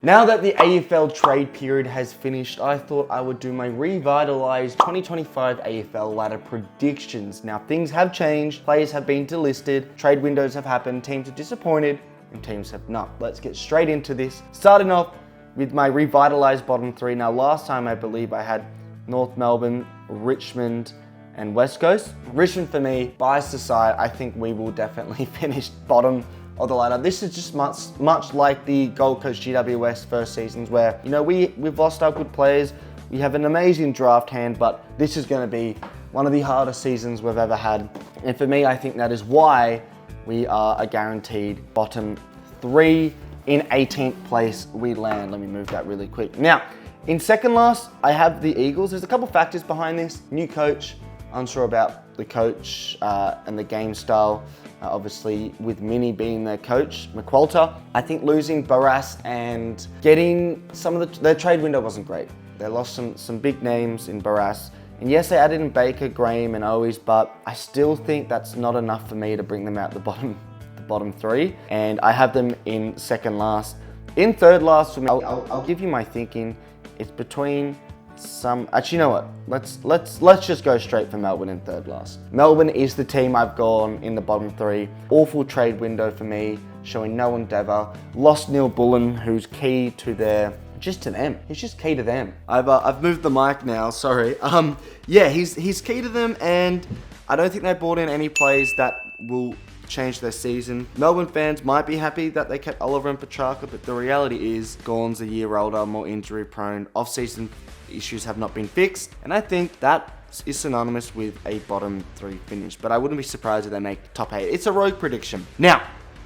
Now that the AFL trade period has finished, I thought I would do my revitalized 2025 AFL ladder predictions. Now things have changed, players have been delisted, trade windows have happened, teams are disappointed, and teams have not. Let's get straight into this. Starting off with my revitalized bottom three. Now last time I believe I had North Melbourne, Richmond, and West Coast. Richmond for me, biased aside, I think we will definitely finish bottom of the ladder. This is just much like the Gold Coast GWS first seasons where, we've lost our good players. We have an amazing draft hand, but this is going to be one of the hardest seasons we've ever had. And for me, I think that is why we are a guaranteed bottom three. In 18th place, we land. Let me move that really quick. Now, in second last, I have the Eagles. There's a couple factors behind this. New coach, unsure about the coach and the game style. Obviously, with Mini being their coach, McQualter. I think losing Barras and getting some of their trade window wasn't great. They lost some big names in Barras. And yes, they added in Baker, Graham, and Owies, but I still think that's not enough for me to bring them out the bottom three. And I have them in second last. In third last for me, I'll give you my thinking. It's between actually, you know what? Let's just go straight for Melbourne in third last. Melbourne is the team I've gone in the bottom three. Awful trade window for me, showing no endeavour. Lost Neil Bullen, who's key to He's just key to them. I've moved the mic now. Sorry. He's key to them, and I don't think they brought in any players that will change their season. Melbourne fans might be happy that they kept Oliver and Petrarca, but the reality is Gawn's a year older, more injury prone. Off-season issues have not been fixed, and I think that is synonymous with a bottom three finish, but I wouldn't be surprised if they make top eight. It's a rogue prediction. Now,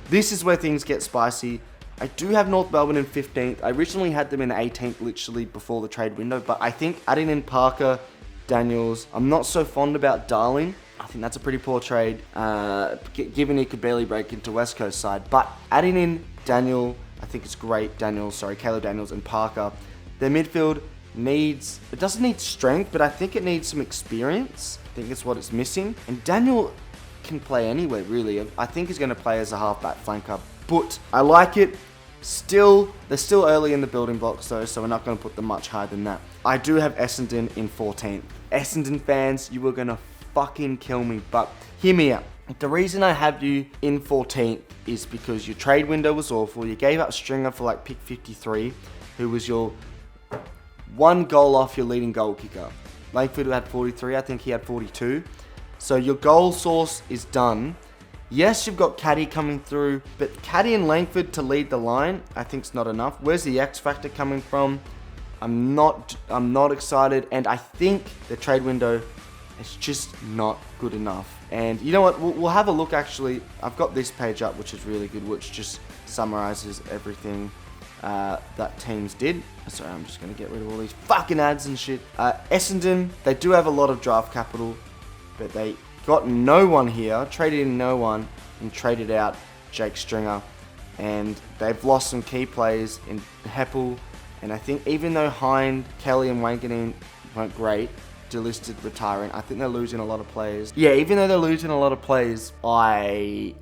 this is where things get spicy. I do have North Melbourne in 15th. I originally had them in 18th, literally before the trade window, but I think adding in Parker, Daniels, I'm not so fond about Darling. I think that's a pretty poor trade, given he could barely break into West Coast side. But adding in Caleb Daniels and Parker, their midfield it doesn't need strength, but I think it needs some experience. I think it's what it's missing. And Daniel can play anywhere, really. I think he's going to play as a halfback flanker, but I like it. They're still early in the building blocks though, so we're not going to put them much higher than that. I do have Essendon in 14th. Essendon fans, you were going to fucking kill me, but hear me out. The reason I have you in 14th is because your trade window was awful. You gave up Stringer for like pick 53, who was your one goal off your leading goal kicker. Langford had 43, I think he had 42. So your goal source is done. Yes, you've got Caddy coming through, but Caddy and Langford to lead the line, I think is not enough. Where's the X factor coming from? I'm not excited, and I think the trade window is just not good enough. And you know what? We'll have a look. Actually, I've got this page up, which is really good, which just summarizes everything that teams did. Sorry, I'm just going to get rid of all these fucking ads and shit. Essendon, they do have a lot of draft capital, but they got no one here, traded in no one, and traded out Jake Stringer. And they've lost some key players in Heppel, and I think even though Hind, Kelly, and Wanganeen weren't great, delisted, retiring, I think they're losing a lot of players. Yeah, even though they're losing a lot of players, I'm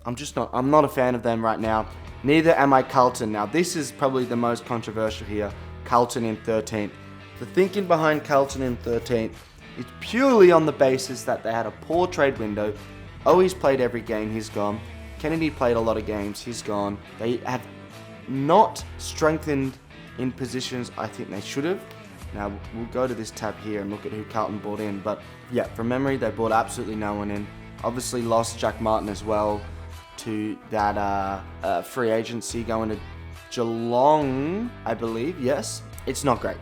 not a fan of them right now. Neither am I Carlton. Now, this is probably the most controversial here. Carlton in 13th. The thinking behind Carlton in 13th is purely on the basis that they had a poor trade window. Owies played every game, he's gone. Kennedy played a lot of games, he's gone. They have not strengthened in positions I think they should have. Now, we'll go to this tab here and look at who Carlton brought in. But yeah, from memory, they brought absolutely no one in. Obviously lost Jack Martin as well to that free agency going to Geelong, I believe. Yes, it's not great.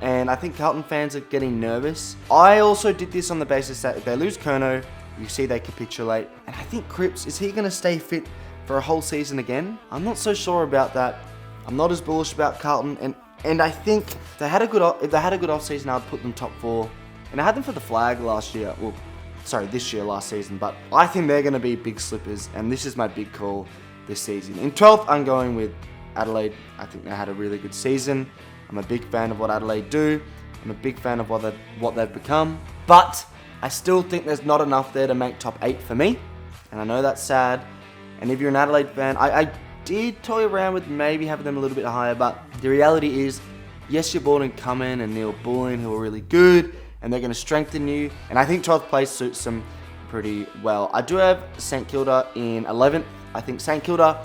And I think Carlton fans are getting nervous. I also did this on the basis that if they lose Kerno, you see they capitulate. And I think Cripps, is he going to stay fit for a whole season again? I'm not so sure about that. I'm not as bullish about Carlton. And I think if they had a good off season, I'd put them top four. And I had them for the flag this year, last season. But I think they're going to be big slippers, and this is my big call this season. In 12th, I'm going with Adelaide. I think they had a really good season. I'm a big fan of what Adelaide do. I'm a big fan of what they've become. But I still think there's not enough there to make top 8 for me. And I know that's sad. And if you're an Adelaide fan, I did toy around with maybe having them a little bit higher, but the reality is, yes, you're Borden Cummin and Neil Bullen, who are really good, and they're going to strengthen you, and I think 12th place suits them pretty well. I do have St Kilda in 11th. I think St Kilda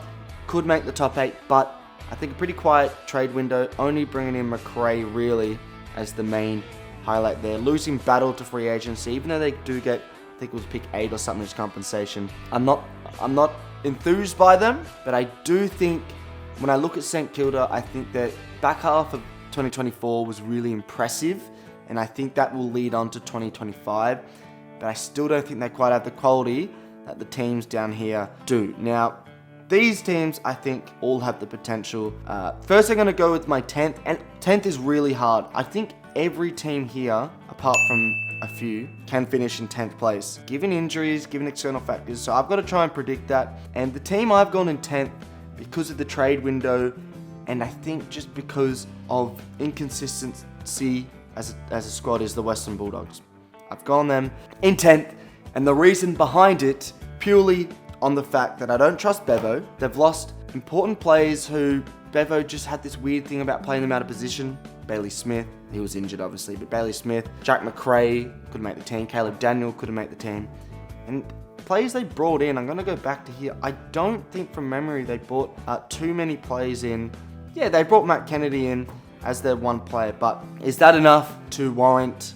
could make the top 8, but I think a pretty quiet trade window, only bringing in McRae really as the main highlight there. Losing Battle to free agency, even though they do get, I think it was pick 8 or something as compensation. I'm not enthused by them, but I do think when I look at St Kilda, I think that back half of 2024 was really impressive, and I think that will lead on to 2025, but I still don't think they quite have the quality that the teams down here do. Now, these teams, I think, all have the potential. First, I'm going to go with my 10th, and 10th is really hard. I think every team here, apart from a few, can finish in 10th place, given injuries, given external factors, so I've got to try and predict that. And the team I've gone in 10th, because of the trade window, and I think just because of inconsistency as a squad, is the Western Bulldogs. I've gone them in 10th, and the reason behind it, purely on the fact that I don't trust Bevo. They've lost important players who Bevo just had this weird thing about playing them out of position. Bailey Smith, he was injured obviously, but Bailey Smith, Jack McRae couldn't make the team, Caleb Daniel couldn't make the team. And players they brought in, I'm going to go back to here, I don't think from memory they brought too many players in. Yeah, they brought Matt Kennedy in as their one player, but is that enough to warrant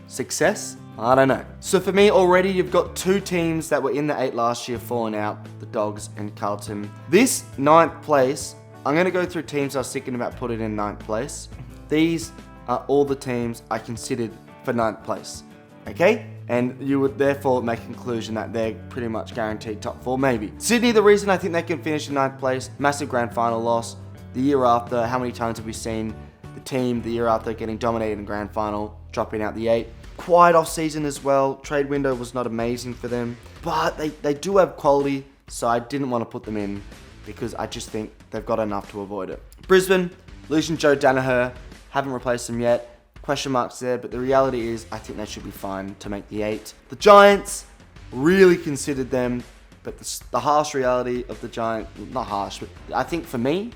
success? I don't know. So for me, already you've got two teams that were in the 8 last year falling out, the Dogs and Carlton. This 9th place, I'm going to go through teams I was thinking about putting in 9th place. These are all the teams I considered for 9th place, okay? And you would therefore make a conclusion that they're pretty much guaranteed top 4, maybe. Sydney, the reason I think they can finish in 9th place, massive grand final loss. The year after, how many times have we seen the team the year after getting dominated in grand final, dropping out the 8? Quiet off season as well. Trade window was not amazing for them, but they do have quality, so I didn't want to put them in because I just think they've got enough to avoid it. Brisbane, losing Joe Danaher, haven't replaced him yet. Question marks there, but the reality is I think they should be fine to make the 8. The Giants, really considered them, but the harsh reality of the Giants, not harsh, but I think for me,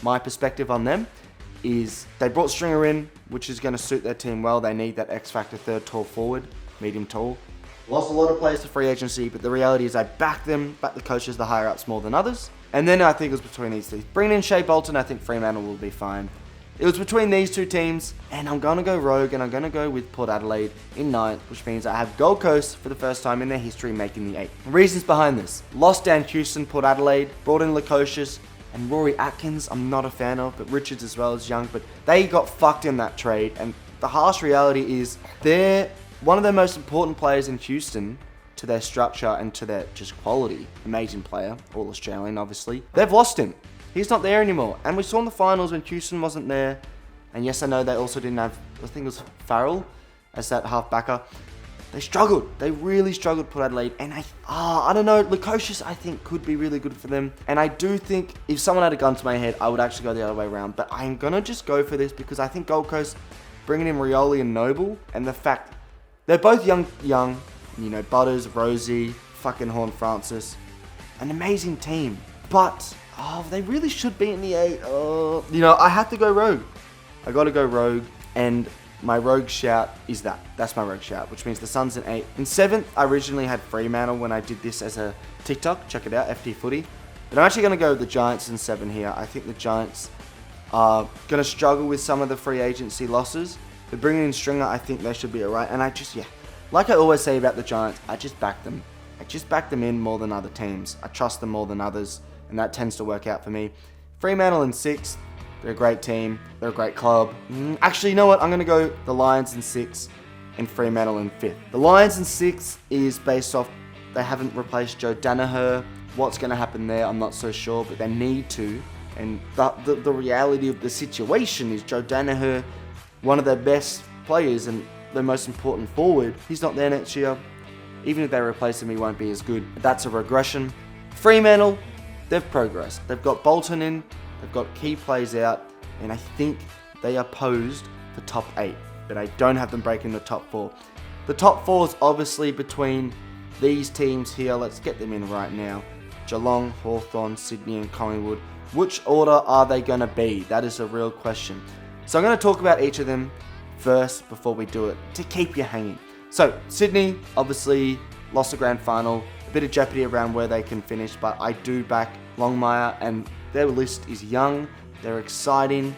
my perspective on them is they brought Stringer in, which is going to suit their team well. They need that X-factor third tall forward, medium tall. Lost a lot of players to free agency, but the reality is I back them, back the coaches, the higher ups more than others. And then I think it was between these two. Bringing in Shea Bolton, I think Fremantle will be fine. It was between these two teams, and I'm going to go rogue, and I'm going to go with Port Adelaide in 9th, which means I have Gold Coast for the first time in their history making the 8. Reasons behind this. Lost Dan Houston, Port Adelaide, brought in Lukosius, and Rory Atkins, I'm not a fan of, but Richards as well is young, but they got fucked in that trade, and the harsh reality is they're one of the most important players in Houston to their structure and to their just quality. Amazing player, all Australian obviously. They've lost him. He's not there anymore, and we saw in the finals when Houston wasn't there, and yes, I know they also didn't have, I think it was Farrell as that half-backer. They struggled. They really struggled, Port Adelaide. And I don't know, Lukosius I think could be really good for them. And I do think if someone had a gun to my head, I would actually go the other way around. But I'm going to just go for this because I think Gold Coast, bringing in Rioli and Noble, and the fact they're both young, you know, Butters, Rosie, fucking Horn Francis, an amazing team. But, they really should be in the 8. You know, I have to go rogue. I got to go rogue. And my rogue shout is that. That's my rogue shout, which means the Suns in 8. In 7th, I originally had Fremantle when I did this as a TikTok. Check it out, FT Footy. But I'm actually going to go with the Giants in 7 here. I think the Giants are going to struggle with some of the free agency losses. But bringing in Stringer, I think they should be alright. And like I always say about the Giants, I just back them. I just back them in more than other teams. I trust them more than others. And that tends to work out for me. Fremantle in 6th. They're a great team. They're a great club. Actually, you know what? I'm going to go the Lions in 6 and Fremantle in 5th. The Lions in 6 is based off they haven't replaced Joe Danaher. What's going to happen there, I'm not so sure, but they need to. And the reality of the situation is Joe Danaher, one of their best players and their most important forward, he's not there next year. Even if they replace him, he won't be as good. That's a regression. Fremantle, they've progressed. They've got Bolton in. They've got key plays out, and I think they are posed for top 8, but I don't have them breaking the top 4. The top 4 is obviously between these teams here. Let's get them in right now. Geelong, Hawthorn, Sydney and Collingwood. Which order are they going to be? That is a real question. So I'm going to talk about each of them first before we do it, to keep you hanging. So Sydney, obviously, lost the grand final. A bit of jeopardy around where they can finish, but I do back Longmire, and their list is young, they're exciting,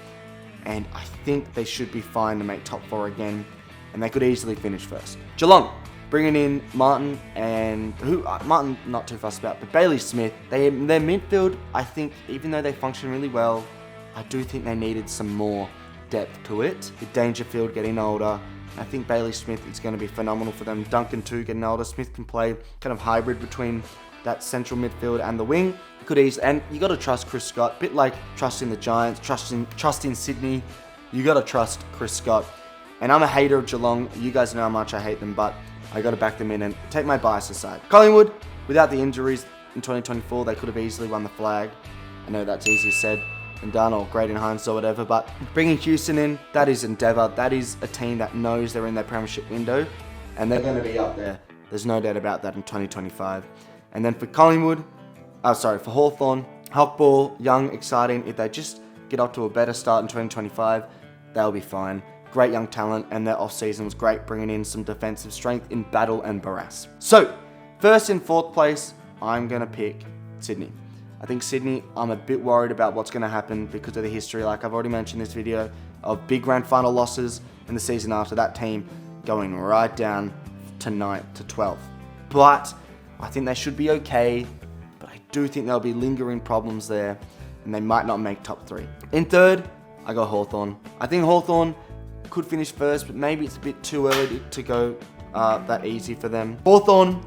and I think they should be fine to make top 4 again, and they could easily finish first. Geelong, bringing in Martin and Martin not too fussed about, but Bailey Smith. Their midfield, I think, even though they function really well, I do think they needed some more depth to it. With Dangerfield getting older, I think Bailey Smith is going to be phenomenal for them. Duncan too getting older. Smith can play kind of hybrid between that central midfield and the wing. Could easily, and you got to trust Chris Scott. Bit like trusting the Giants, trusting Sydney. You got to trust Chris Scott. And I'm a hater of Geelong. You guys know how much I hate them, but I got to back them in and take my bias aside. Collingwood, without the injuries in 2024, they could have easily won the flag. I know that's easier said than done, or great in hindsight or whatever, but bringing Houston in, that is endeavour. That is a team that knows they're in their premiership window, and they're going to be up there. There's no doubt about that in 2025. And then for Collingwood, for Hawthorn, Hockball, young, exciting. If they just get off to a better start in 2025, they'll be fine. Great young talent, and their off-season was great, bringing in some defensive strength in Battle and Barras. So, first and fourth place, I'm going to pick Sydney. I think Sydney, I'm a bit worried about what's going to happen because of the history, like I've already mentioned in this video, of big grand final losses in the season after, that team going right down to 9th to 12th. But I think they should be okay, but I do think there'll be lingering problems there, and they might not make top 3. In third, I got Hawthorn. I think Hawthorn could finish first, but maybe it's a bit too early to go that easy for them. Hawthorn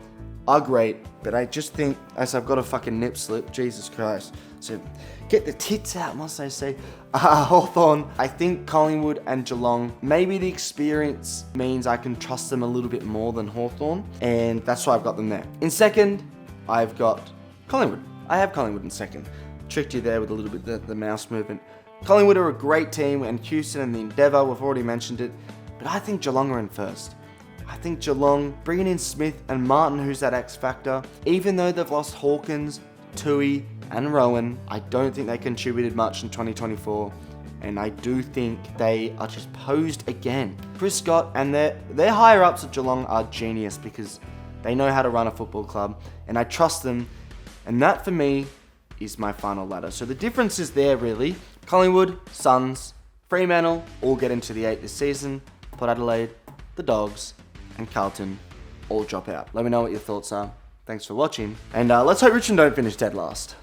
are great, but I just think, as I've got a fucking nip slip, Jesus Christ. So get the tits out, must I say. Hawthorn, I think Collingwood and Geelong, maybe the experience means I can trust them a little bit more than Hawthorn, and that's why I've got them there. In second, I've got Collingwood. I have Collingwood in second. Tricked you there with a little bit the mouse movement. Collingwood are a great team, and Houston and the Endeavour, we've already mentioned it, but I think Geelong are in first. I think Geelong, bringing in Smith and Martin, who's that X factor, even though they've lost Hawkins, Tui and Rowan, I don't think they contributed much in 2024, and I do think they are just posed again. Chris Scott and their higher ups at Geelong are genius because they know how to run a football club, and I trust them, and that for me is my final ladder. So the difference is there really. Collingwood, Suns, Fremantle all get into the 8 this season. Port Adelaide, the Dogs, and Carlton all drop out. Let me know what your thoughts are. Thanks for watching, and let's hope Richmond don't finish dead last.